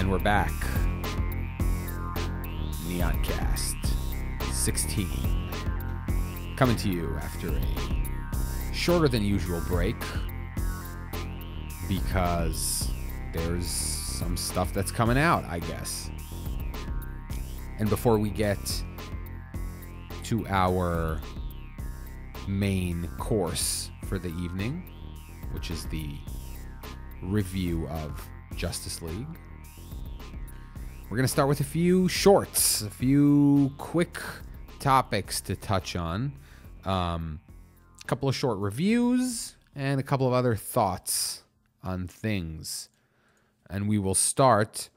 we're back. Neoncast 16. Coming to you after a shorter than usual break because there's some stuff that's coming out, I guess. And before we get to our main course for the evening, which is the review of Justice League, we're going to start with a few shorts, a few quick topics to touch on, a couple of short reviews, and a couple of other thoughts on things. And we will start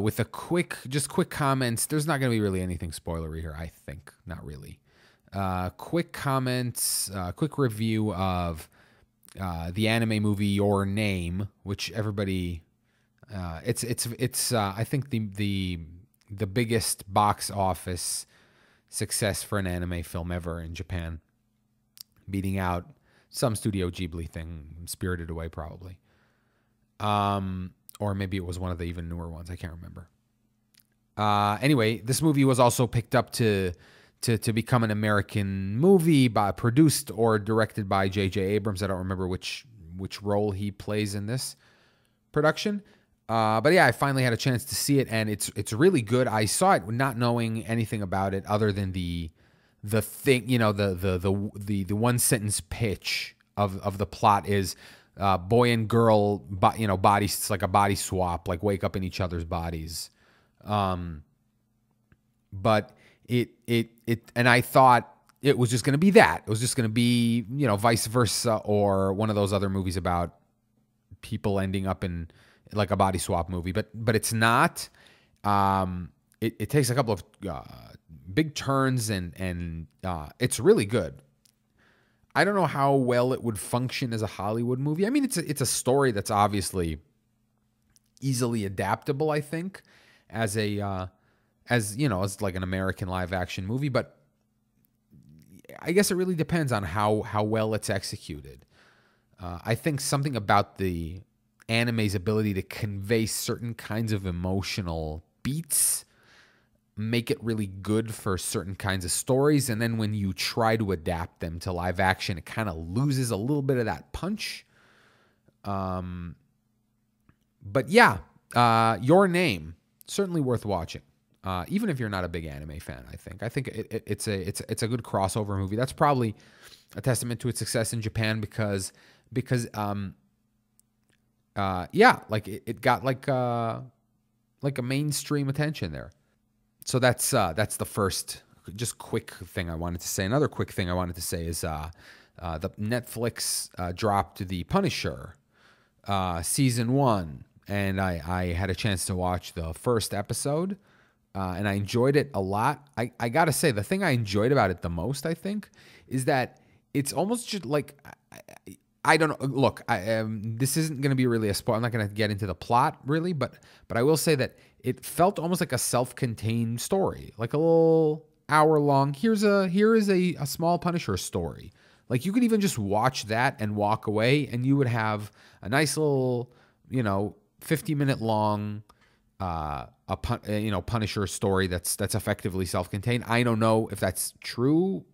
with a quick comments. There's not going to be really anything spoilery here, I think. Not really. Quick comments, quick review of the anime movie Your Name, which everybody, it's I think the biggest box office success for an anime film ever in Japan, beating out some Studio Ghibli thing, Spirited Away probably, or maybe it was one of the even newer ones. I can't remember. Anyway, this movie was also picked up to become an American movie produced or directed by J.J. Abrams. I don't remember which role he plays in this production. But yeah, I finally had a chance to see it, and it's really good. I saw it not knowing anything about it other than the thing, you know, the one sentence pitch of the plot is boy and girl, bodies. It's like a body swap, like wake up in each other's bodies. But and I thought it was just going to be that. It was just going to be, vice versa, or one of those other movies about people ending up in like a body swap movie. But it's not. It takes a couple of big turns, and it's really good. I don't know how well it would function as a Hollywood movie. I mean, it's a story that's obviously easily adaptable, I think, as like an American live action movie, but I guess it really depends on how well it's executed. I think something about the anime's ability to convey certain kinds of emotional beats make it really good for certain kinds of stories, and then when you try to adapt them to live action, it kind of loses a little bit of that punch. But yeah, Your Name, certainly worth watching. Even if you're not a big anime fan, I think it's a good crossover movie. That's probably a testament to its success in Japan because it got like a mainstream attention there. So that's the first just quick thing I wanted to say. Another quick thing I wanted to say is the Netflix dropped The Punisher season 1, and I had a chance to watch the first episode. And I enjoyed it a lot. I got to say, the thing I enjoyed about it the most, I think, is that it's almost just like, I don't know. Look, this isn't going to be really a spoiler. I'm not going to get into the plot, really, but I will say that it felt almost like a self-contained story, like a little hour-long, here is a small Punisher story. Like, you could even just watch that and walk away, and you would have a nice little, 50-minute long Punisher story that's effectively self-contained. I don't know if that's true,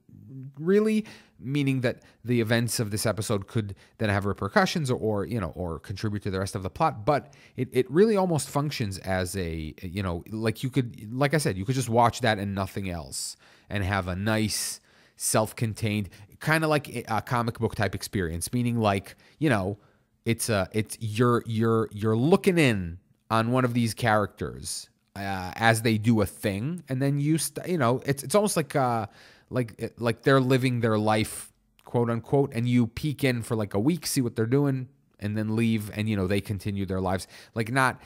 really, meaning that the events of this episode could then have repercussions or contribute to the rest of the plot. But it really almost functions as like I said, you could just watch that and nothing else and have a nice self-contained, kind of like a comic book type experience, meaning like, you're looking in on one of these characters as they do a thing, and then it's almost like they're living their life, quote unquote, and you peek in for like a week, see what they're doing, and then leave, and they continue their lives. Like, not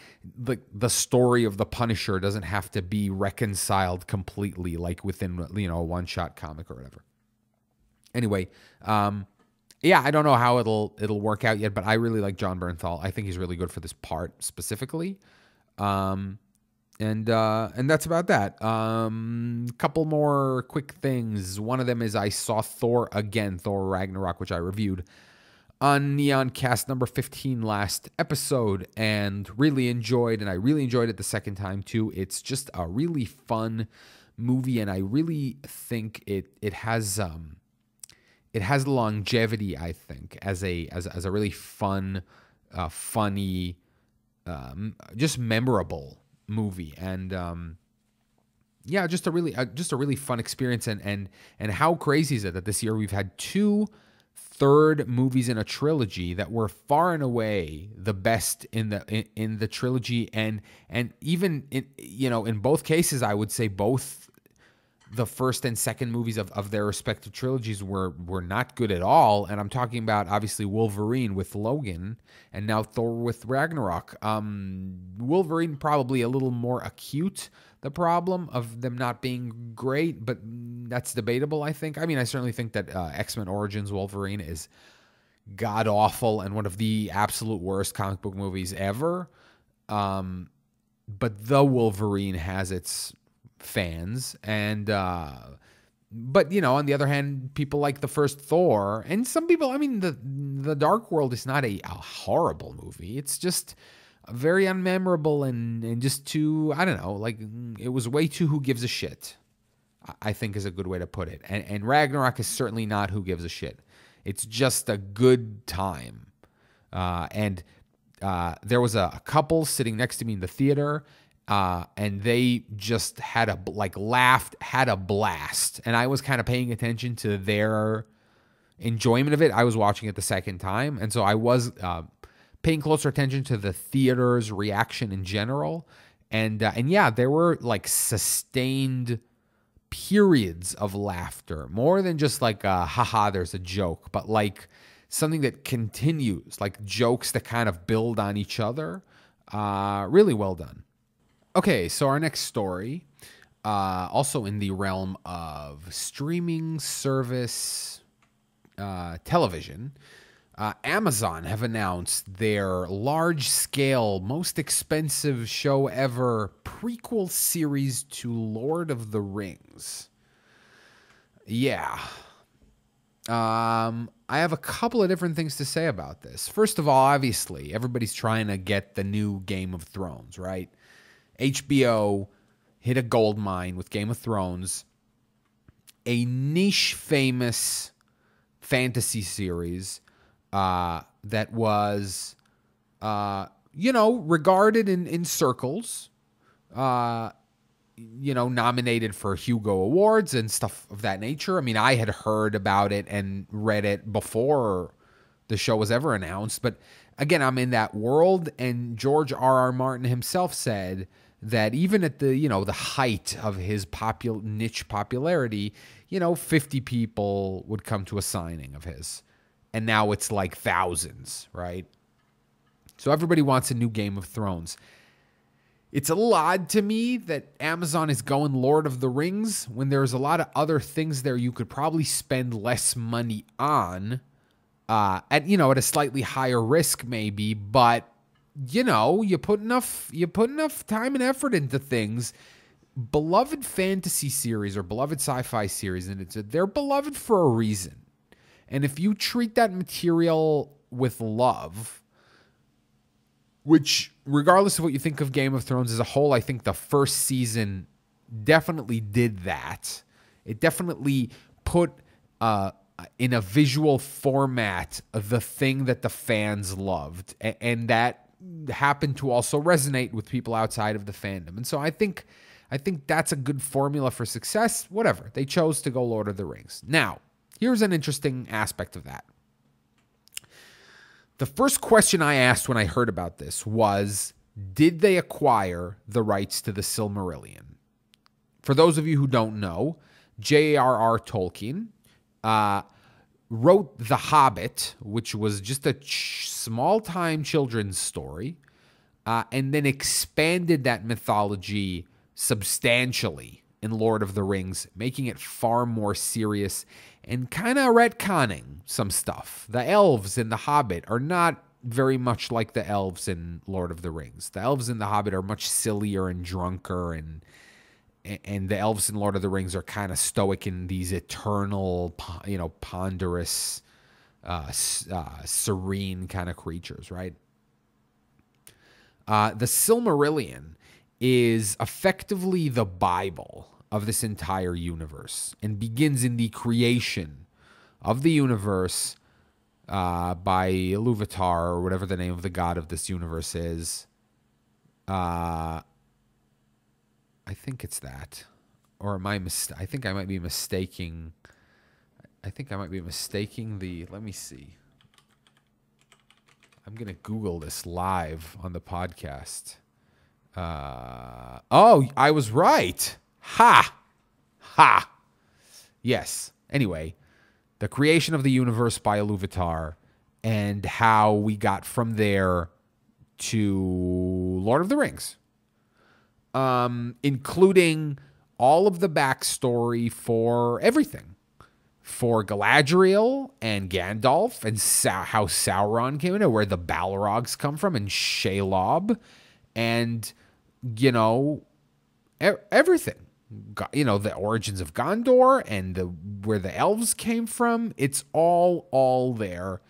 like the story of the Punisher doesn't have to be reconciled completely, like within a one-shot comic or whatever. Anyway, yeah, I don't know how it'll work out yet, but I really like Jon Bernthal. I think he's really good for this part specifically. And that's about that. Couple more quick things. One of them is I saw Thor Ragnarok, which I reviewed. on Neoncast number 15 last episode, and really enjoyed, and I really enjoyed it the second time too. It's just a really fun movie, and I really think it has longevity, I think, as a really fun, funny, just memorable movie. And yeah, just a really fun experience. And how crazy is it that this year we've had two third movies in a trilogy that were far and away the best in the trilogy, and even in both cases, I would say both the first and second movies of their respective trilogies were not good at all. And I'm talking about, obviously, Wolverine with Logan, and now Thor with Ragnarok. Wolverine probably a little more acute, the problem of them not being great, but that's debatable, I think. I mean, I certainly think that X-Men Origins Wolverine is god-awful and one of the absolute worst comic book movies ever. But the Wolverine has its fans, and but on the other hand, people like the first Thor, and some people, I mean, the Dark World is not a horrible movie. It's just very unmemorable and just too, I don't know, like, it was way too who gives a shit, I think, is a good way to put it. And Ragnarok is certainly not who gives a shit. It's just a good time. And there was a couple sitting next to me in the theater, and they just had had a blast. And I was kind of paying attention to their enjoyment of it. I was watching it the second time, and so I was paying closer attention to the theater's reaction in general. And yeah, there were like sustained periods of laughter, more than just like haha, there's a joke, but like something that continues, like jokes that kind of build on each other. Really well done. Okay, so our next story, also in the realm of streaming service television, Amazon have announced their large-scale, most expensive show ever prequel series to Lord of the Rings. Yeah. I have a couple of different things to say about this. First of all, obviously, everybody's trying to get the new Game of Thrones, right? HBO hit a gold mine with Game of Thrones, a niche famous fantasy series that was, regarded in circles, nominated for Hugo Awards and stuff of that nature. I mean, I had heard about it and read it before the show was ever announced. But again, I'm in that world, and George R.R. Martin himself said that even at the height of his niche popularity, 50 people would come to a signing of his. And now it's like thousands, right? So everybody wants a new Game of Thrones. It's a little odd to me that Amazon is going Lord of the Rings when there's a lot of other things there you could probably spend less money on, at a slightly higher risk maybe, but you put enough time and effort into things. Beloved fantasy series or beloved sci-fi series, and they're beloved for a reason. And if you treat that material with love, which, regardless of what you think of Game of Thrones as a whole, I think the first season definitely did that. It definitely put in a visual format the thing that the fans loved, and that happened to also resonate with people outside of the fandom. And so I think that's a good formula for success. Whatever. They chose to go Lord of the Rings. Now, here's an interesting aspect of that. The first question I asked when I heard about this was, did they acquire the rights to the Silmarillion? For those of you who don't know, J.R.R. Tolkien wrote The Hobbit, which was just a small-time children's story, and then expanded that mythology substantially in Lord of the Rings, making it far more serious and kind of retconning some stuff. The elves in The Hobbit are not very much like the elves in Lord of the Rings. The elves in The Hobbit are much sillier and drunker, and the elves in Lord of the Rings are kind of stoic in these eternal, ponderous serene kind of creatures, right? The Silmarillion is effectively the Bible of this entire universe and begins in the creation of the universe by Iluvatar, or whatever the name of the god of this universe is. I think it's that. Or am I I think I might be mistaking. I think I might be mistaking the... Let me see. I'm going to Google this live on the podcast. Oh, I was right. Ha! Ha! Yes. Anyway, the creation of the universe by Iluvatar and how we got from there to Lord of the Rings. Including all of the backstory for everything. For Galadriel and Gandalf and how Sauron came in, where the Balrogs come from, and Shelob, and, you know, everything. You know, the origins of Gondor and where the elves came from. It's all there.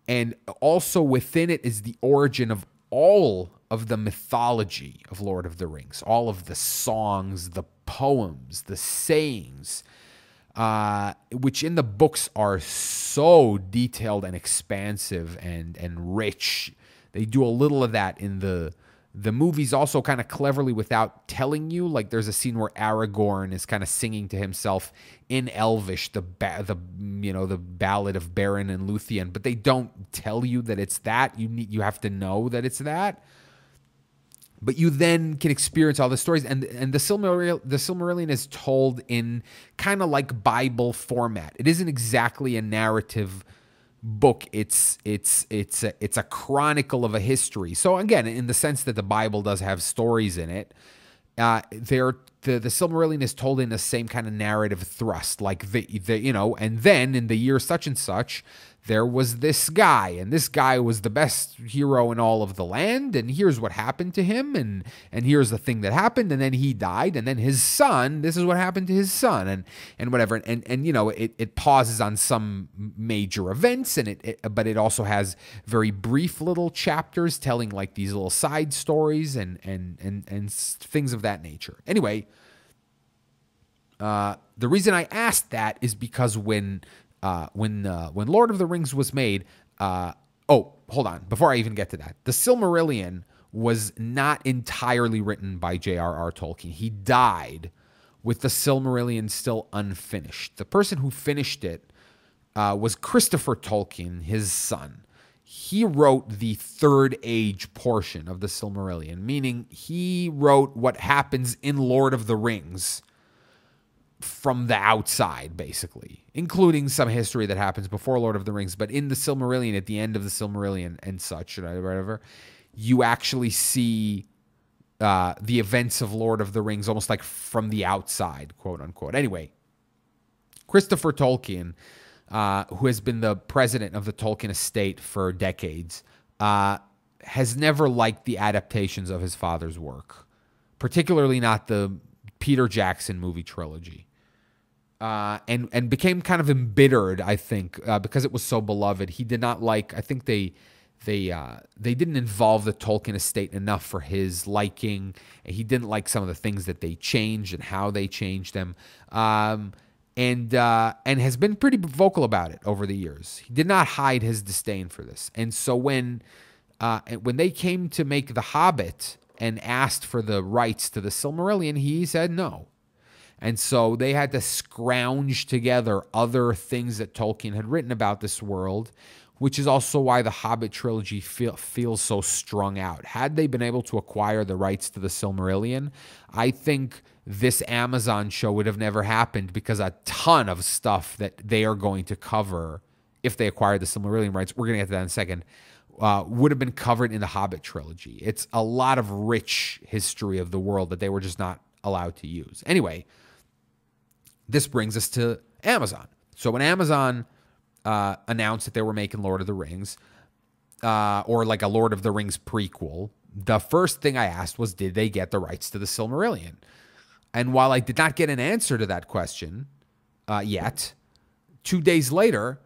And also within it is the origin of all of the mythology of Lord of the Rings. All of the songs, the poems, the sayings, which in the books are so detailed and expansive and rich. They do a little of that in the movies, also kind of cleverly without telling you. Like there's a scene where Aragorn is kind of singing to himself in Elvish, the ballad of Beren and Luthien, but they don't tell you that it's that. You have to know that it's that. But you then can experience all the stories, and the Silmarillion is told in kind of like Bible format. It isn't exactly a narrative book. It's a chronicle of a history. So again, in the sense that the Bible does have stories in it, the Silmarillion is told in the same kind of narrative thrust, like and then in the year such and such, there was this guy, and this guy was the best hero in all of the land, and here's what happened to him, and here's the thing that happened, and then he died, and then his son, this is what happened to his son, and whatever, and you know, it pauses on some major events, and but it also has very brief little chapters telling like these little side stories and things of that nature. Anyway, the reason I asked that is because when Lord of the Rings was made, hold on, before I even get to that, the Silmarillion was not entirely written by J.R.R. Tolkien. He died with the Silmarillion still unfinished. The person who finished it was Christopher Tolkien, his son. He wrote the Third Age portion of the Silmarillion, meaning he wrote what happens in Lord of the Rings from the outside, basically, including some history that happens before Lord of the Rings. But in the Silmarillion, at the end of the Silmarillion and such, whatever, you actually see the events of Lord of the Rings almost like from the outside, quote unquote. Anyway, Christopher Tolkien, who has been the president of the Tolkien estate for decades, has never liked the adaptations of his father's work, particularly not the Peter Jackson movie trilogy. And became kind of embittered, I think, because it was so beloved. He did not like. I think they didn't involve the Tolkien estate enough for his liking. He didn't like some of the things that they changed and how they changed them. And has been pretty vocal about it over the years. He did not hide his disdain for this. And so when they came to make The Hobbit and asked for the rights to the Silmarillion, he said no. And so they had to scrounge together other things that Tolkien had written about this world, which is also why the Hobbit trilogy feels so strung out. Had they been able to acquire the rights to the Silmarillion, I think this Amazon show would have never happened, because a ton of stuff that they are going to cover, if they acquire the Silmarillion rights, we're going to get to that in a second, would have been covered in the Hobbit trilogy. It's a lot of rich history of the world that they were just not allowed to use. Anyway, this brings us to Amazon. So when Amazon announced that they were making Lord of the Rings, or like a Lord of the Rings prequel, the first thing I asked was, did they get the rights to the Silmarillion? And while I did not get an answer to that question yet, 2 days later,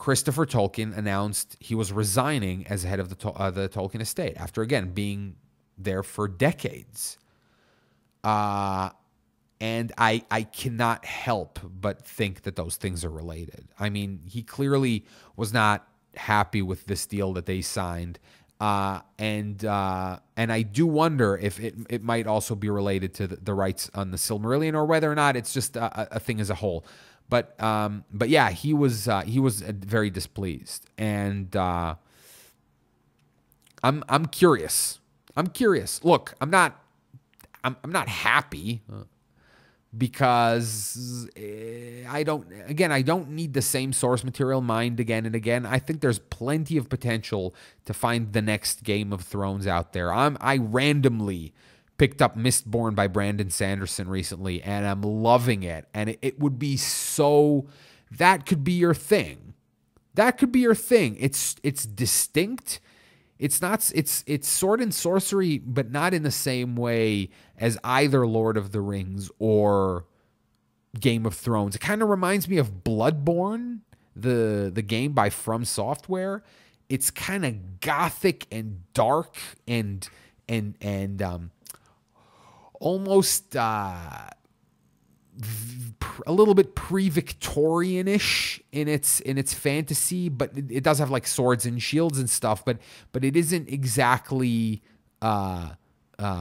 Christopher Tolkien announced he was resigning as head of the Tolkien estate after, again, being there for decades. And I cannot help but think that those things are related. I mean, he clearly was not happy with this deal that they signed. And I do wonder if it might also be related to the rights on the Silmarillion, or whether or not it's just a thing as a whole. But yeah, he was very displeased, and I'm curious. Look, I'm not happy, because I don't need the same source material mined again and again. I think there's plenty of potential to find the next Game of Thrones out there. I randomly picked up Mistborn by Brandon Sanderson recently, and I'm loving it. And it would be so, that could be your thing. It's distinct. It's sword and sorcery, but not in the same way as either Lord of the Rings or Game of Thrones. It kind of reminds me of Bloodborne, the game by From Software. It's kind of gothic and dark and almost a little bit pre-Victorian-ish in its fantasy, but it does have like swords and shields and stuff, but it isn't exactly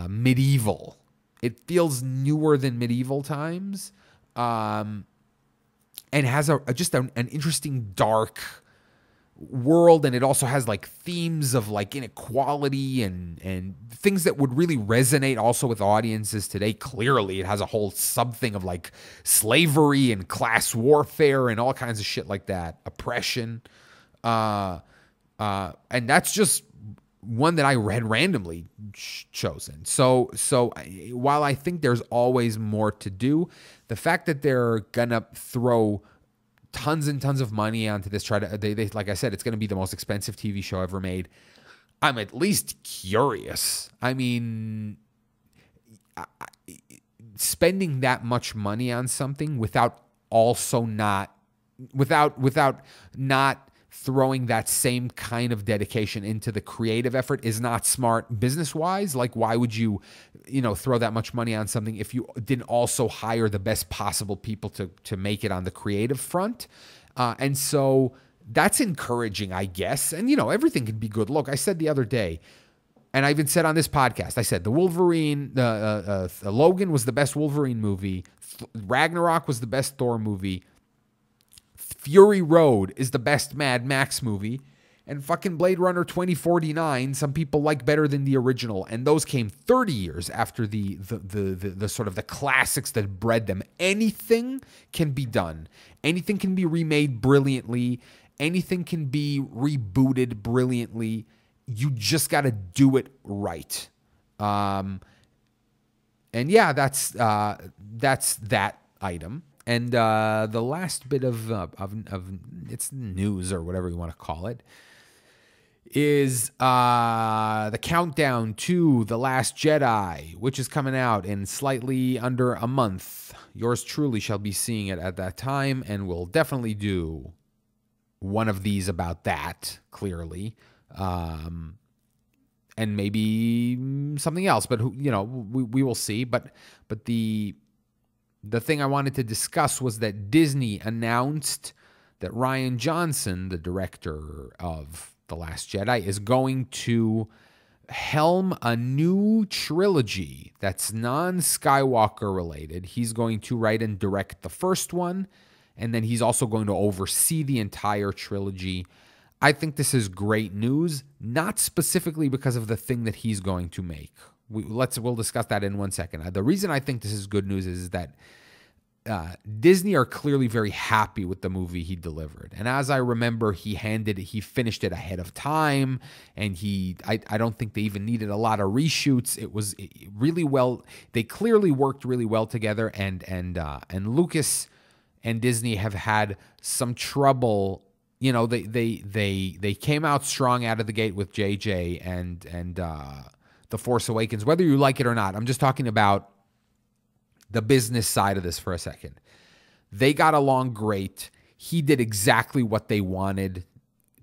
medieval. It feels newer than medieval times, and has just an interesting dark world, and it also has like themes of like inequality and things that would really resonate also with audiences today. Clearly, it has a whole something of like slavery and class warfare and all kinds of shit like that, oppression, and that's just one that I had randomly chosen. So while I think there's always more to do, the fact that they're gonna throw tons and tons of money onto this, they like I said, it's going to be the most expensive TV show ever made. I'm at least curious. I mean, spending that much money on something without not throwing that same kind of dedication into the creative effort is not smart business-wise. Like, why would you throw that much money on something if you didn't also hire the best possible people to make it on the creative front? And so that's encouraging, I guess. And, everything can be good. Look, I said the other day, and I even said on this podcast, I said the Wolverine, Logan was the best Wolverine movie. Ragnarok was the best Thor movie. Fury Road is the best Mad Max movie, and fucking Blade Runner 2049 some people like better than the original, and those came 30 years after the sort of the classics that bred them. Anything can be done. Anything can be remade brilliantly. Anything can be rebooted brilliantly. You just got to do it right. And yeah, that's that item. And the last bit of its news, or whatever you want to call it, is the countdown to The Last Jedi, which is coming out in slightly under a month. Yours truly shall be seeing it at that time, and we'll definitely do one of these about that, clearly. And maybe something else, but we will see. But the thing I wanted to discuss was that Disney announced that Rian Johnson, the director of The Last Jedi, is going to helm a new trilogy that's non-Skywalker related. He's going to write and direct the first one, and then he's also going to oversee the entire trilogy. I think this is great news, not specifically because of the thing that he's going to make. We'll discuss that in 1 second. The reason I think this is good news is that Disney are clearly very happy with the movie he delivered. And as I remember, he finished it ahead of time, and I don't think they even needed a lot of reshoots. It was really well. They clearly worked really well together, and Lucas and Disney have had some trouble. They came out strong out of the gate with JJ and The Force Awakens, whether you like it or not. I'm just talking about the business side of this for a second. They got along great. he did exactly what they wanted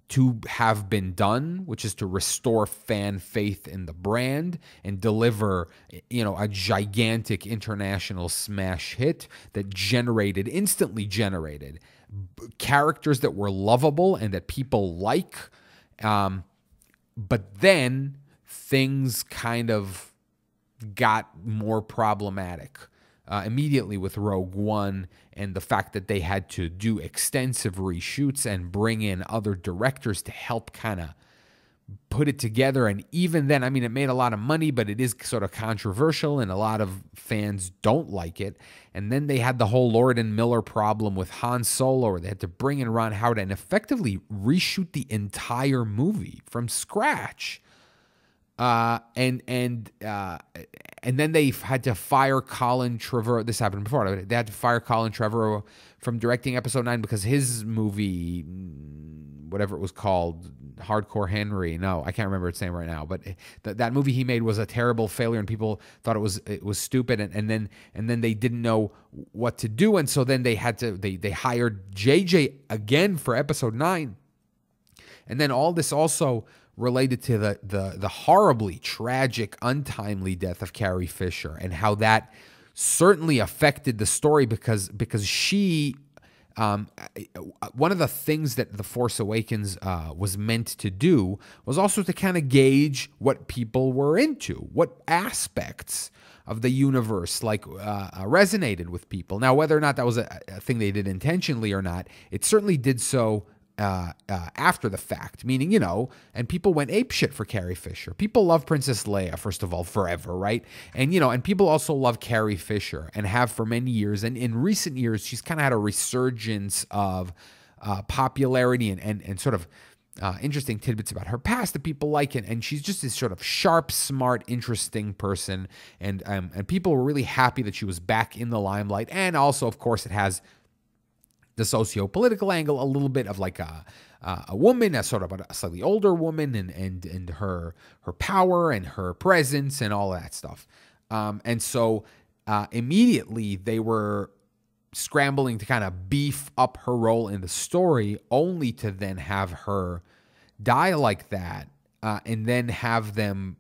to have been done, which is to restore fan faith in the brand and deliver, a gigantic international smash hit that instantly generated characters that were lovable and that people like. But then things kind of got more problematic immediately with Rogue One, and the fact that they had to do extensive reshoots and bring in other directors to help kind of put it together. And even then, I mean, it made a lot of money, but it is sort of controversial and a lot of fans don't like it. And then they had the whole Lord and Miller problem with Han Solo, where they had to bring in Ron Howard and effectively reshoot the entire movie from scratch. And then they had to fire Colin Trevorrow. This happened before. They had to fire Colin Trevorrow from directing Episode 9 because his movie, whatever it was called, Hardcore Henry. No, I can't remember its name right now. But that movie he made was a terrible failure, and people thought it was stupid. And then they didn't know what to do, and so then they hired JJ again for Episode 9, and then all this also related to the horribly tragic, untimely death of Carrie Fisher, and how that certainly affected the story because she, one of the things that The Force Awakens was meant to do was also to kind of gauge what people were into, what aspects of the universe resonated with people. Now, whether or not that was a thing they did intentionally or not, it certainly did so after the fact, meaning, and people went apeshit for Carrie Fisher. People love Princess Leia, first of all, forever, right? And, and people also love Carrie Fisher and have for many years. And in recent years, she's kind of had a resurgence of popularity and sort of interesting tidbits about her past that people like. And she's just this sort of sharp, smart, interesting person. And people were really happy that she was back in the limelight. And also, of course, it has the socio-political angle, a little bit of like a woman, a sort of a slightly older woman, and her power and her presence and all that stuff. And so immediately they were scrambling to kind of beef up her role in the story, only to then have her die like that, and then have them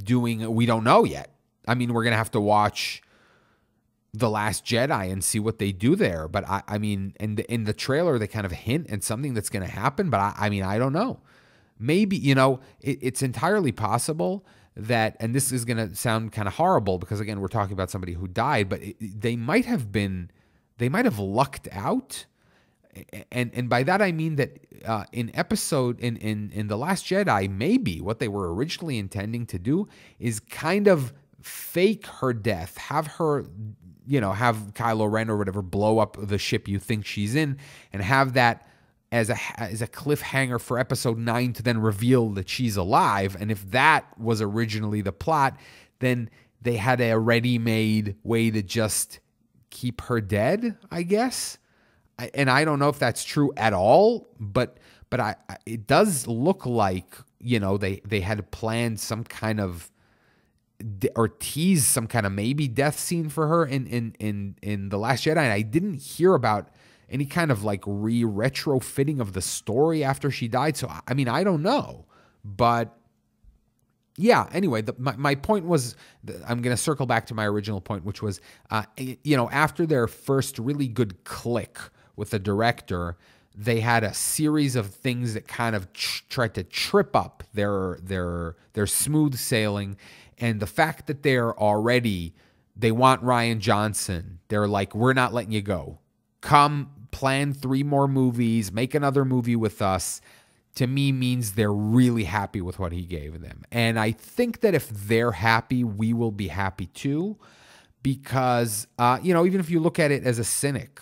doing, we don't know yet. I mean, we're going to have to watch The Last Jedi and see what they do there. But I mean, in the trailer, they kind of hint at something that's going to happen. But I mean, I don't know. Maybe, it's entirely possible that, and this is going to sound kind of horrible because, again, we're talking about somebody who died, but they might have lucked out. And by that, I mean that in The Last Jedi, maybe what they were originally intending to do is kind of fake her death, have her, have Kylo Ren or whatever blow up the ship you think she's in, and have that as a cliffhanger for Episode 9 to then reveal that she's alive. And if that was originally the plot, then they had a ready-made way to just keep her dead, I guess. And I don't know if that's true at all, but it does look like, they had planned some kind of, or tease some kind of maybe death scene for her in The Last Jedi. And I didn't hear about any kind of like retrofitting of the story after she died. So, I mean, I don't know, but yeah, anyway, my point was, I'm going to circle back to my original point, which was, after their first really good click with the director, they had a series of things that kind of tried to trip up their smooth sailing. And the fact that they want Rian Johnson, they're like, we're not letting you go. Come plan 3 more movies, make another movie with us, to me means they're really happy with what he gave them. And I think that if they're happy, we will be happy too. Because, even if you look at it as a cynic,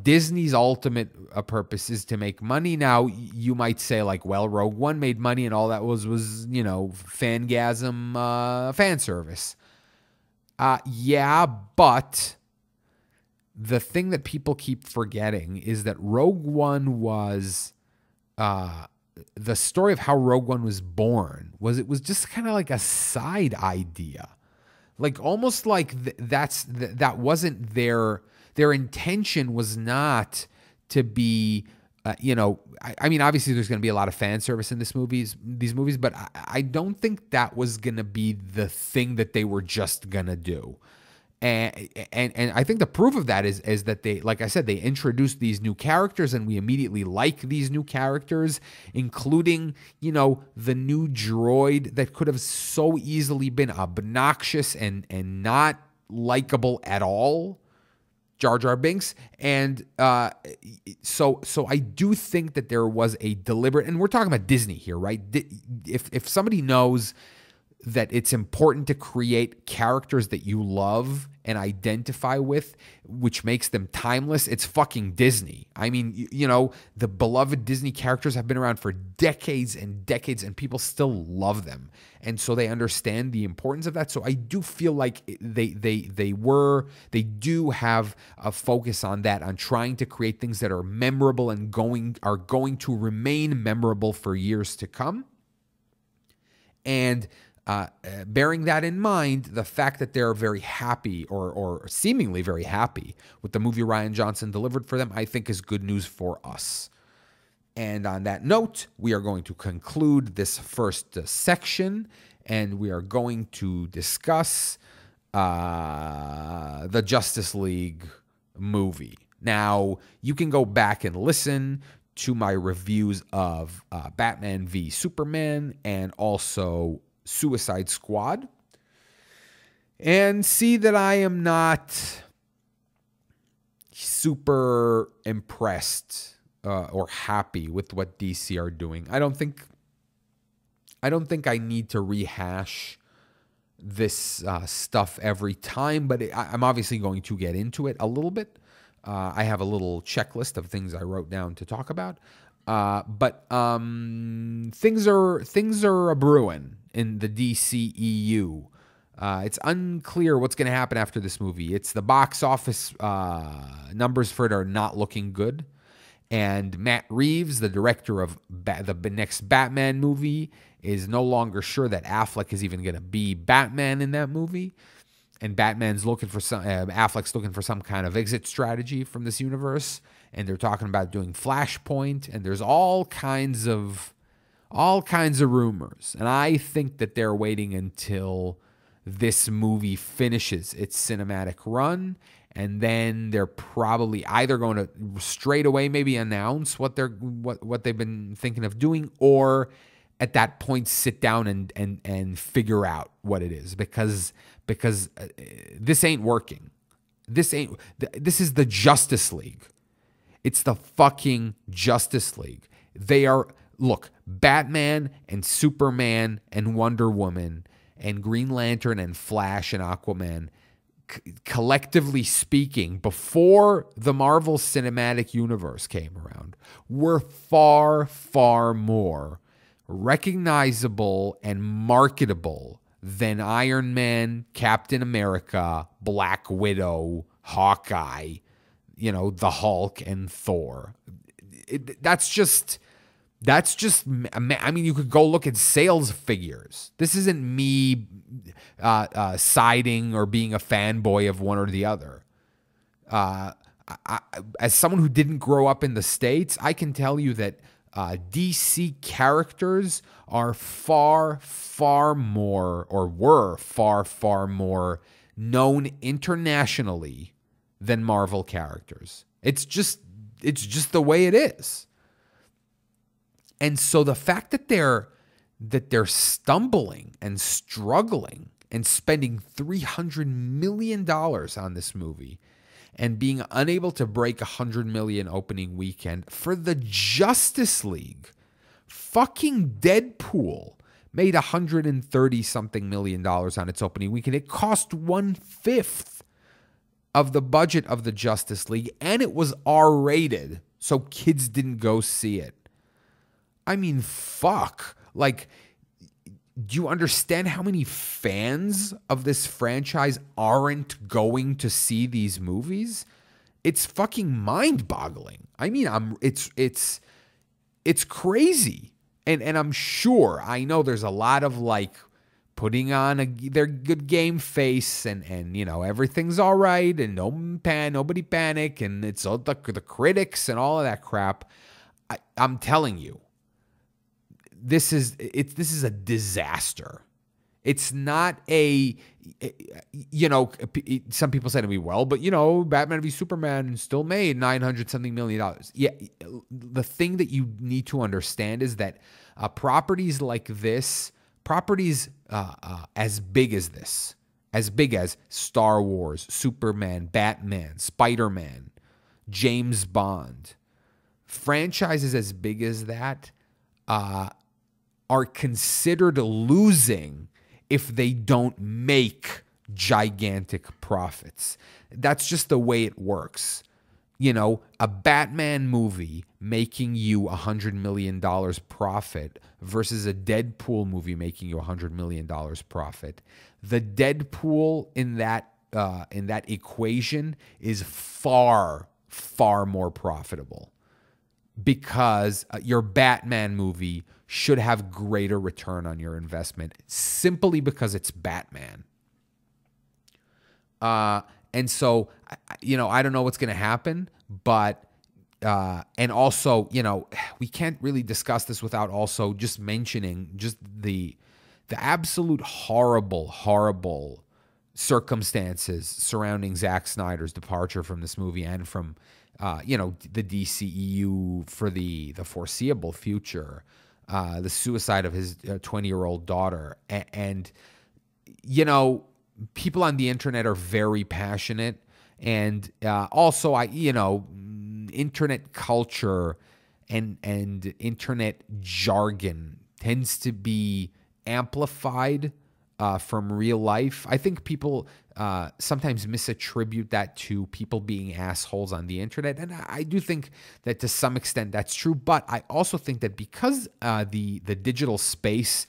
Disney's ultimate purpose is to make money. Now, you might say like, well, Rogue One made money and all that was fangasm, fan service. Yeah, but the thing that people keep forgetting is that Rogue One was, the story of how Rogue One was born it was just kind of like a side idea. Like almost like that wasn't their intention was not to be, I mean, obviously there's going to be a lot of fan service in these movies, but I don't think that was going to be the thing that they were just going to do. And I think the proof of that is that they, like I said, they introduced these new characters and we immediately like these new characters, including, the new droid that could have so easily been obnoxious and not likable at all, Jar Jar Binks. And so I do think that there was a deliberate, and we're talking about Disney here, right? If somebody knows that it's important to create characters that you love and identify with, which makes them timeless, it's fucking Disney. I mean, the beloved Disney characters have been around for decades and decades, and people still love them. And so they understand the importance of that. So I do feel like they do have a focus on that, on trying to create things that are memorable and are going to remain memorable for years to come. And bearing that in mind, the fact that they're very happy or seemingly very happy with the movie Rian Johnson delivered for them, I think is good news for us. And on that note, we are going to conclude this first section, and we are going to discuss the Justice League movie. Now, you can go back and listen to my reviews of Batman v Superman and also Suicide Squad, and see that I am not super impressed or happy with what DC are doing. I don't think I need to rehash this stuff every time, but I'm obviously going to get into it a little bit. I have a little checklist of things I wrote down to talk about. But things are a brewing in the DCEU. It's unclear what's going to happen after this movie. It's the box office numbers for it are not looking good. And Matt Reeves, the director of the next Batman movie, is no longer sure that Affleck is even going to be Batman in that movie. And Affleck's looking for some kind of exit strategy from this universe. And they're talking about doing Flashpoint, and there's all kinds of rumors. And I think that they're waiting until this movie finishes its cinematic run, and then they're probably either going to straight away maybe announce what they've been thinking of doing, or at that point sit down and figure out what it is, because this ain't working. This is the Justice League. It's the fucking Justice League. Look, Batman and Superman and Wonder Woman and Green Lantern and Flash and Aquaman, collectively speaking, before the Marvel Cinematic Universe came around, were far, far more recognizable and marketable than Iron Man, Captain America, Black Widow, Hawkeye, the Hulk and Thor. That's just, I mean, you could go look at sales figures. This isn't me siding or being a fanboy of one or the other. As someone who didn't grow up in the States, I can tell you that DC characters are far, far more, or were far, far more known internationally than Marvel characters. It's just the way it is. And so the fact that they're stumbling and struggling and spending $300 million on this movie and being unable to break $100 million opening weekend for the Justice League, fucking Deadpool made $130-something million on its opening weekend. It cost 1/5 of the budget of the Justice League, and it was R-rated, so kids didn't go see it. I mean, fuck. Like, do you understand how many fans of this franchise aren't going to see these movies? It's fucking mind-boggling. I mean, it's crazy. And I'm sure, I know there's a lot of like putting on their good game face and everything's all right and nobody panic and it's all the critics and all of that crap. I'm telling you, this is a disaster. It's not some people say to me, well, but Batman v Superman still made $900 something million. Yeah, the thing that you need to understand is that properties like this, properties as big as this, as big as Star Wars, Superman, Batman, Spider-Man, James Bond, franchises as big as that are considered losing if they don't make gigantic profits. That's just the way it works. A Batman movie making you $100 million profit versus a Deadpool movie making you $100 million profit. The Deadpool in that equation is far, far more profitable because your Batman movie should have greater return on your investment simply because it's Batman. And so, I don't know what's going to happen, but, and also, we can't really discuss this without also just mentioning just the absolute horrible circumstances surrounding Zack Snyder's departure from this movie and from, the DCEU for the foreseeable future. The suicide of his 20-year-old daughter. And people on the internet are very passionate. And also, internet culture and internet jargon tends to be amplified from real life. I think people sometimes misattribute that to people being assholes on the internet. And I do think that to some extent that's true. But I also think that because the digital space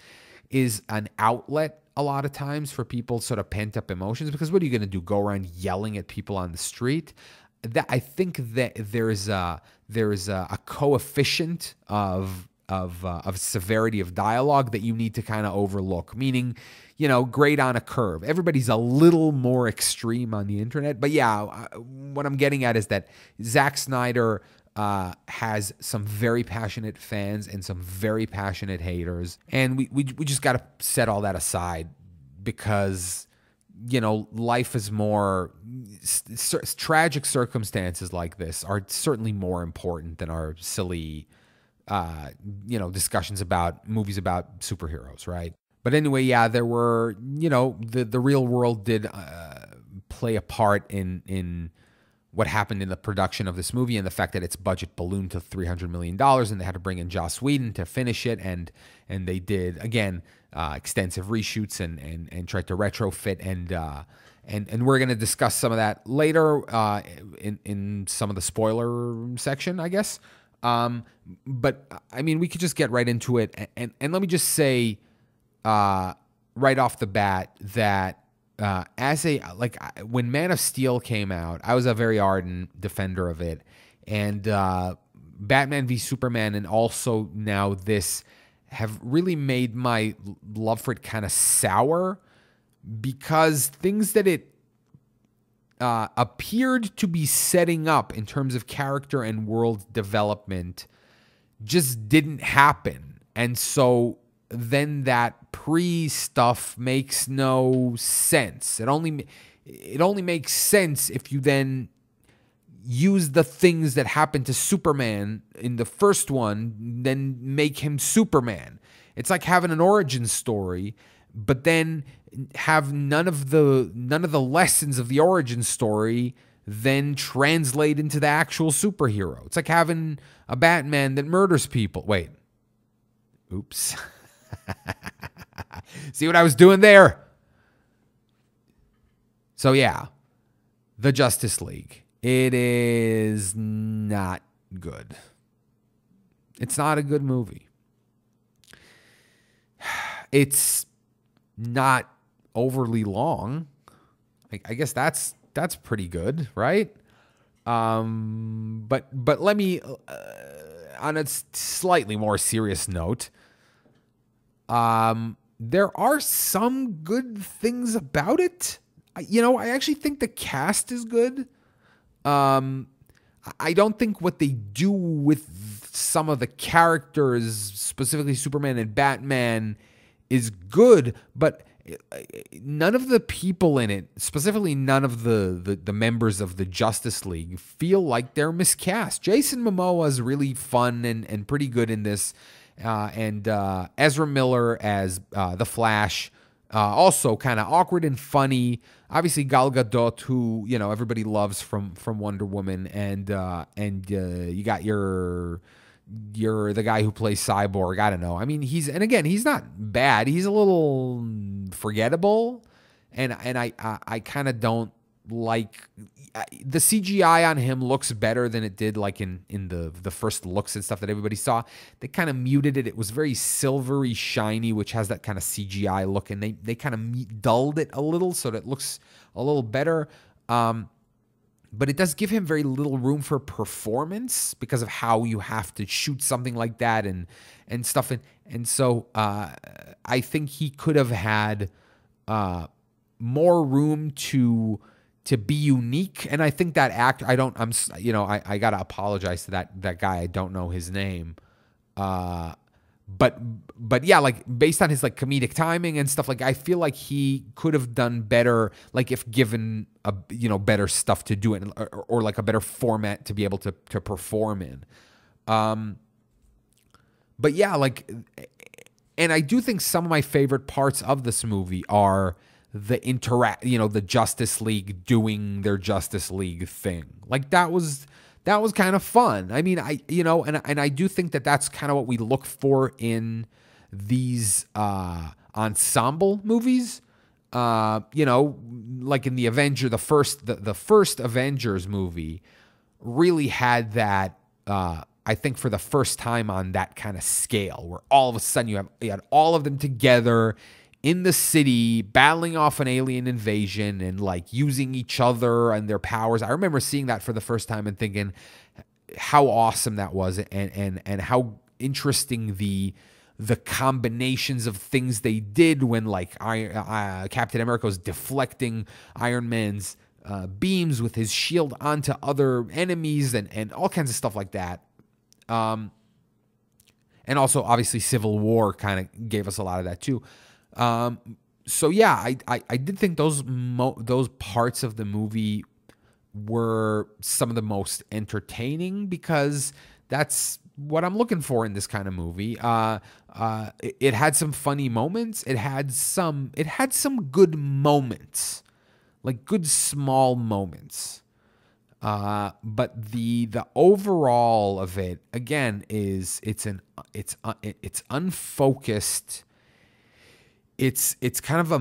is an outlet a lot of times for people's sort of pent up emotions, because what are you going to do? Go around yelling at people on the street? That I think that there's a coefficient of severity of dialogue that you need to kind of overlook, meaning, grade on a curve. Everybody's a little more extreme on the internet. But yeah, what I'm getting at is that Zack Snyder has some very passionate fans and some very passionate haters. And we just got to set all that aside because, life is more, tragic circumstances like this are certainly more important than our silly discussions about movies about superheroes, right? But anyway, yeah, there were, the real world did play a part in what happened in the production of this movie and the fact that its budget ballooned to $300 million and they had to bring in Joss Whedon to finish it. And they did, again, extensive reshoots and tried to retrofit. And we're going to discuss some of that later in some of the spoiler section, I guess. But I mean, we could just get right into it. And let me just say right off the bat that when Man of Steel came out, I was a very ardent defender of it. And Batman v Superman and also now this have really made my love for it kind of sour because things that it appeared to be setting up in terms of character and world development just didn't happen. And so then that pre-stuff makes no sense. It only makes sense if you then use the things that happened to Superman in the first one, then make him Superman. It's like having an origin story, but then have none of the lessons of the origin story then translate into the actual superhero. It's like having a Batman that murders people. Wait. Oops. See what I was doing there? So yeah, the Justice League. It is not good. It's not a good movie. It's not overly long. I guess that's pretty good, right? But let me, on a slightly more serious note, There are some good things about it. I actually think the cast is good. I don't think what they do with some of the characters, specifically Superman and Batman, is good, but none of the people in it, specifically none of the members of the Justice League, feel like they're miscast. Jason Momoa is really fun and pretty good in this, and Ezra Miller as the Flash, also kind of awkward and funny. Obviously Gal Gadot, who everybody loves from Wonder Woman, and you got the guy who plays Cyborg. I don't know. I mean, he's not bad. He's a little forgettable, and I kind of don't like the CGI on him. Looks better than it did like in the first looks and stuff that everybody saw. They kind of muted it. It was very silvery, shiny, which has that kind of CGI look, and they kind of dulled it a little so that it looks a little better. But it does give him very little room for performance because of how you have to shoot something like that and stuff. And so I think he could have had more room to be unique. And I think that I gotta apologize to that guy. I don't know his name. But yeah, like based on his like comedic timing and stuff, like I feel like he could have done better, like if given a better stuff to do it, or like a better format to be able to perform in. But yeah, like, and I do think some of my favorite parts of this movie are the Justice League doing their Justice League thing. Like that was kind of fun. I mean, and I do think that that's kind of what we look for in these ensemble movies. Like in the the first Avengers movie really had that, I think for the first time on that kind of scale, where all of a sudden you had all of them together in the city battling off an alien invasion and like using each other and their powers. I remember seeing that for the first time and thinking how awesome that was, and how interesting the combinations of things they did when like Captain America was deflecting Iron Man's beams with his shield onto other enemies and all kinds of stuff like that. And also obviously Civil War kind of gave us a lot of that too. So yeah, I did think those parts of the movie were some of the most entertaining, because that's what I'm looking for in this kind of movie. It had some funny moments. It had some good moments, like good small moments. But the overall of it again is it's unfocused. It's kind of a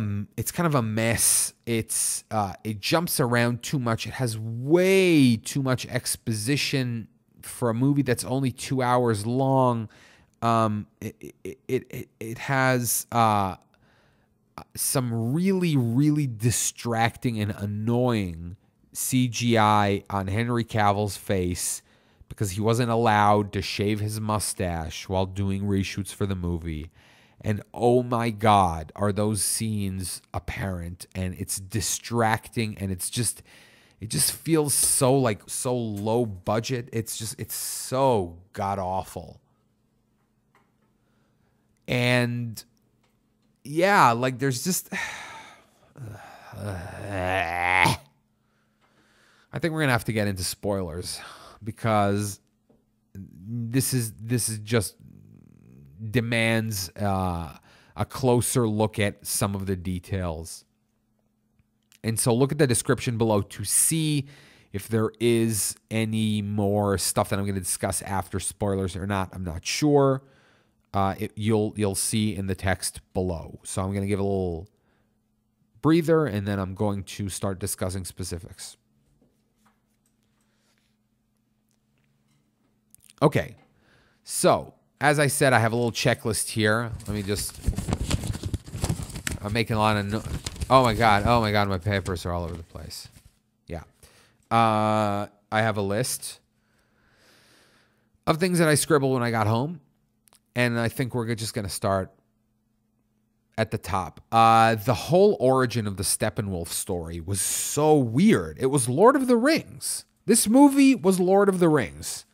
mess. It jumps around too much. It has way too much exposition for a movie that's only 2 hours long. It has some really, really distracting and annoying CGI on Henry Cavill's face, because he wasn't allowed to shave his mustache while doing reshoots for the movie. And oh my God, are those scenes apparent, and it's distracting, and it just feels so low budget. It's so god awful. And yeah, like there's just I think we're going to have to get into spoilers, because this is just demands a closer look at some of the details. And so look at the description below to see if there is any more stuff that I'm going to discuss after spoilers or not. I'm not sure. You'll see in the text below. So I'm going to give a little breather, and then I'm going to start discussing specifics. Okay, so as I said, I have a little checklist here. I'm making a lot of oh my god, my papers are all over the place. Yeah. I have a list of things that I scribbled when I got home, and I think we're just going to start at the top. The whole origin of the Steppenwolf story was so weird. It was Lord of the Rings. This movie was Lord of the Rings.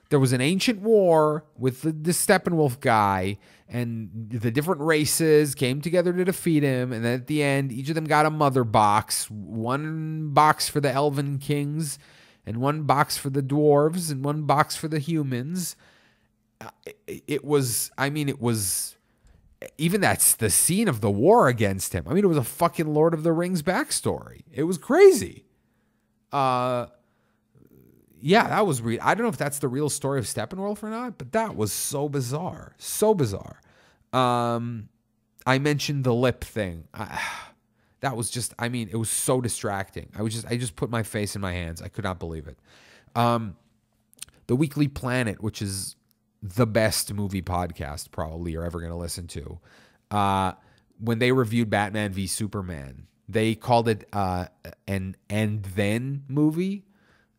There was an ancient war with the Steppenwolf guy, and the different races came together to defeat him. And then at the end, each of them got a mother box. One box for the elven kings, and one box for the dwarves, and one box for the humans. It was even that's the scene of the war against him. I mean, it was a fucking Lord of the Rings backstory. It was crazy. Yeah, that was real. I don't know if that's the real story of Steppenwolf or not, but that was so bizarre. So bizarre. I mentioned the lip thing. That was just, it was so distracting. I just put my face in my hands. I could not believe it. The Weekly Planet, which is the best movie podcast probably you're ever going to listen to, when they reviewed Batman v Superman, they called it an and then movie.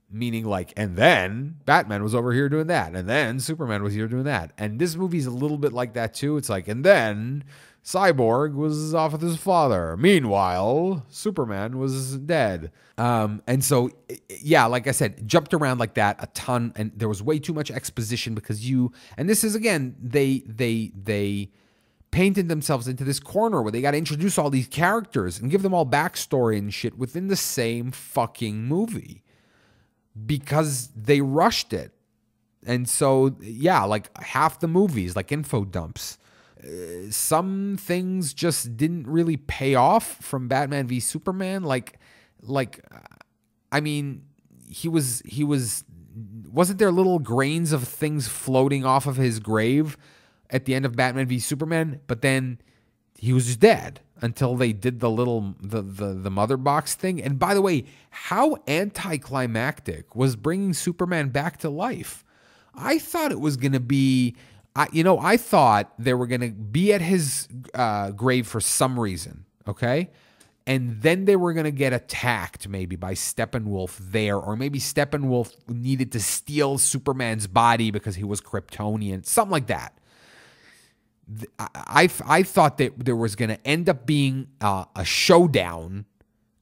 Meaning like, and then Batman was over here doing that, and then Superman was here doing that. And this movie's a little bit like that too. It's like, and then Cyborg was off with his father. Meanwhile, Superman was dead. And so, yeah, like I said, jumped around like that a ton, and there was way too much exposition because and this is again, they painted themselves into this corner where they got to introduce all these characters and give them all backstory and shit within the same fucking movie. Because they rushed it. And so, yeah, like half the movies, like info dumps. Some things just didn't really pay off from Batman v Superman. Wasn't there little grains of things floating off of his grave at the end of Batman v Superman? But then he was just dead until they did the mother box thing. And by the way, how anticlimactic was bringing Superman back to life? I thought it was going to be, I thought they were going to be at his grave for some reason, okay? And then they were going to get attacked maybe by Steppenwolf there, or maybe Steppenwolf needed to steal Superman's body because he was Kryptonian, something like that. I thought that there was going to end up being a showdown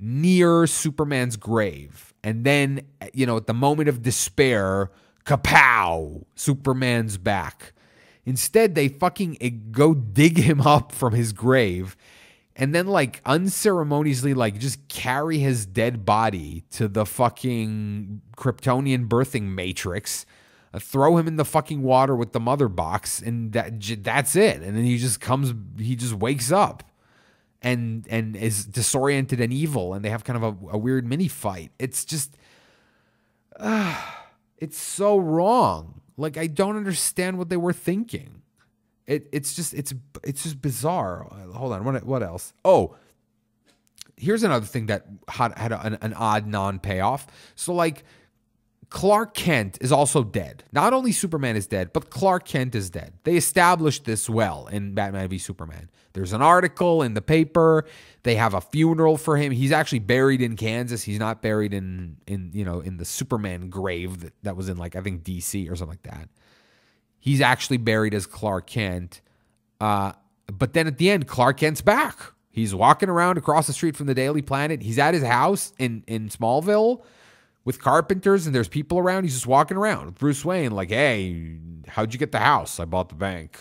near Superman's grave. And then, at the moment of despair, kapow, Superman's back. Instead, they fucking go dig him up from his grave and then unceremoniously just carry his dead body to the fucking Kryptonian birthing matrix, throw him in the fucking water with the mother box, and that's it. And then he just wakes up and is disoriented and evil, and they have kind of a weird mini fight. It's just, it's so wrong. I don't understand what they were thinking. It's just bizarre. Hold on, what else? Oh, here's another thing that had an odd non-payoff. So Clark Kent is also dead. Not only Superman is dead, but Clark Kent is dead. They established this well in Batman v Superman. There's an article in the paper. They have a funeral for him. He's actually buried in Kansas. He's not buried in the Superman grave that was in I think DC or something like that. He's actually buried as Clark Kent. But then at the end, Clark Kent's back. He's walking around across the street from the Daily Planet. He's at his house in Smallville with carpenters, and there's people around. He's just walking around with Bruce Wayne, hey, how'd you get the house? I bought the bank.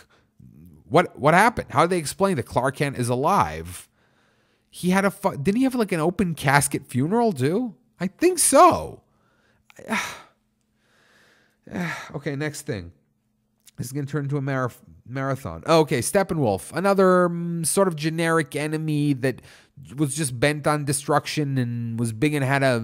What happened? How did they explain that Clark Kent is alive? He had didn't he have an open casket funeral too? I think so. Okay, next thing. This is going to turn into a marathon. Okay, Steppenwolf, another sort of generic enemy that was just bent on destruction and was big and had a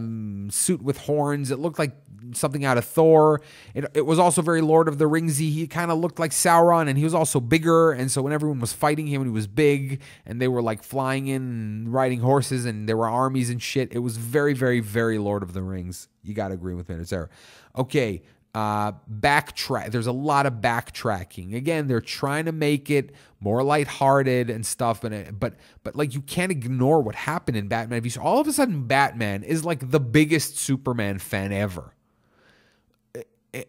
suit with horns. It looked like something out of Thor. It was also very Lord of the Ringsy. He kind of looked like Sauron, and he was also bigger. And so when everyone was fighting him, he was big, and they were flying in and riding horses, and there were armies and shit. It was very, very, very Lord of the Rings. You got to agree with me. It's there. Okay. Backtrack. There's a lot of backtracking. Again, they're trying to make it more lighthearted and stuff, but you can't ignore what happened in Batman v. All of a sudden, Batman is the biggest Superman fan ever.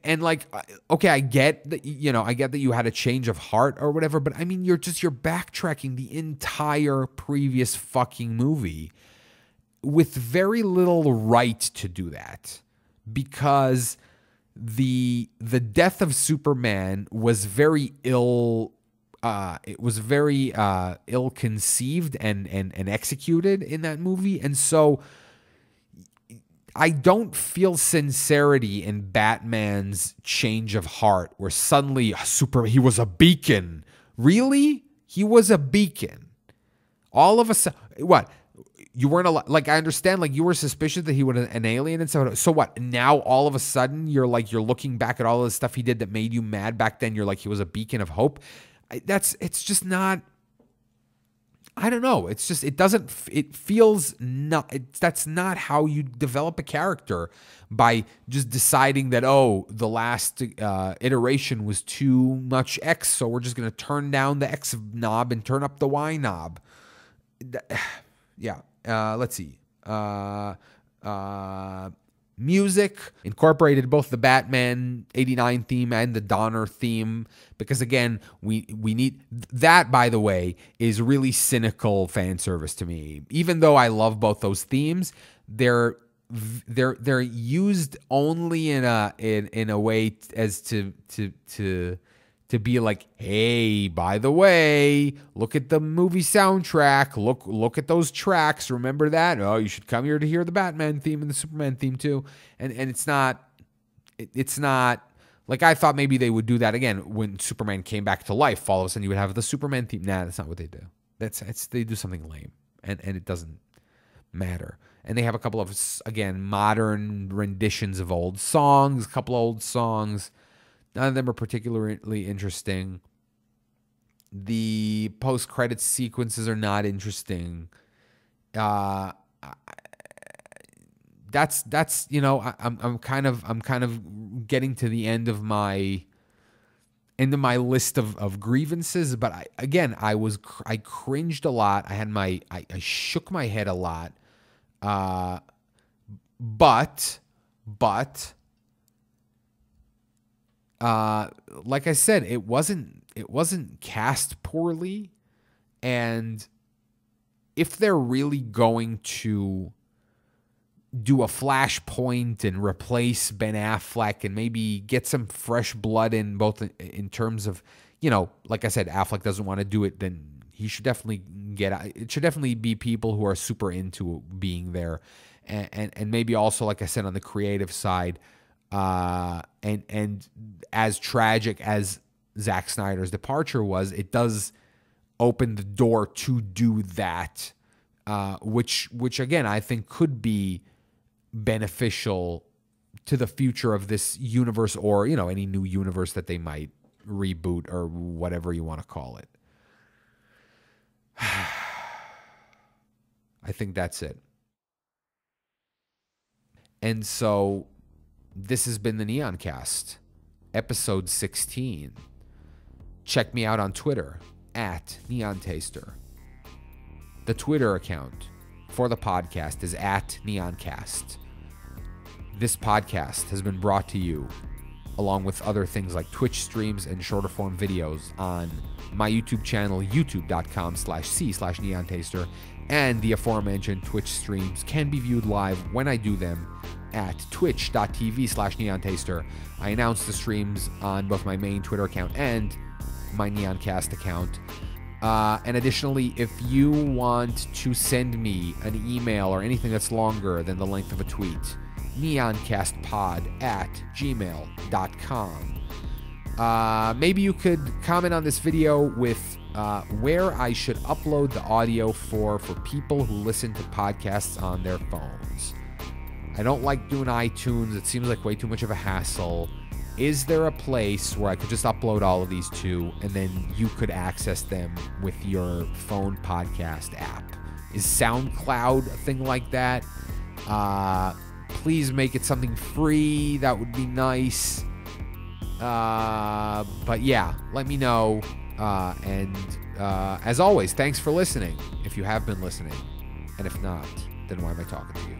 And like, okay, I get that, I get that you had a change of heart or whatever, but I mean, you're backtracking the entire previous fucking movie with very little right to do that, because the death of Superman was very ill. It was very ill conceived and executed in that movie, and so I don't feel sincerity in Batman's change of heart, where suddenly he was a beacon. Really? He was a beacon. All of a sudden, what? You weren't like, I understand, like, you were suspicious that he was an alien and so what? Now all of a sudden you're looking back at all of the stuff he did that made you mad back then. You're like, he was a beacon of hope. It's just not. I don't know. It's just, it feels not, that's not how you develop a character, by just deciding that, oh, the last iteration was too much X, so we're just going to turn down the X knob and turn up the Y knob. Yeah. Let's see. Music incorporated both the Batman 89 theme and the Donner theme, because again, we need that. By the way, is really cynical fan service to me. Even though I love both those themes, they're used only in a way as to be like, hey, by the way, look at the movie soundtrack. Look at those tracks. Remember that? Oh, you should come here to hear the Batman theme and the Superman theme too. And it's not like, I thought maybe they would do that again when Superman came back to life. All of a sudden you would have the Superman theme. Nah, that's not what they do. They do something lame, and it doesn't matter. And they have a couple of, again, modern renditions of old songs, a couple of old songs. None of them are particularly interesting. The post-credits sequences are not interesting. That's I'm kind of getting to the end of my list of grievances. But I cringed a lot. I shook my head a lot. But. Like I said, it wasn't cast poorly, and if they're really going to do a Flashpoint and replace Ben Affleck and maybe get some fresh blood in, both in terms of, like I said, Affleck doesn't want to do it, then he should definitely it should definitely be people who are super into being there, and maybe also, like I said, on the creative side. And as tragic as Zack Snyder's departure was, it does open the door to do that, which again, I think could be beneficial to the future of this universe, or, any new universe that they might reboot or whatever you want to call it. I think that's it. And so this has been the Neoncast, episode 16. Check me out on Twitter, @NeonTaster. The Twitter account for the podcast is @Neoncast. This podcast has been brought to you, along with other things like Twitch streams and shorter form videos, on my YouTube channel, youtube.com/c/neontaster, and the aforementioned Twitch streams can be viewed live when I do them at twitch.tv/neontaster. I announce the streams on both my main Twitter account and my Neoncast account. And additionally, if you want to send me an email or anything that's longer than the length of a tweet, neoncastpod@gmail.com. Maybe you could comment on this video with where I should upload the audio for people who listen to podcasts on their phones. I don't like doing iTunes. It seems like way too much of a hassle. Is there a place where I could just upload all of these to, and then you could access them with your phone podcast app? Is SoundCloud a thing like that? Please make it something free. That would be nice. But yeah, let me know. And as always, thanks for listening, if you have been listening. And if not, then why am I talking to you?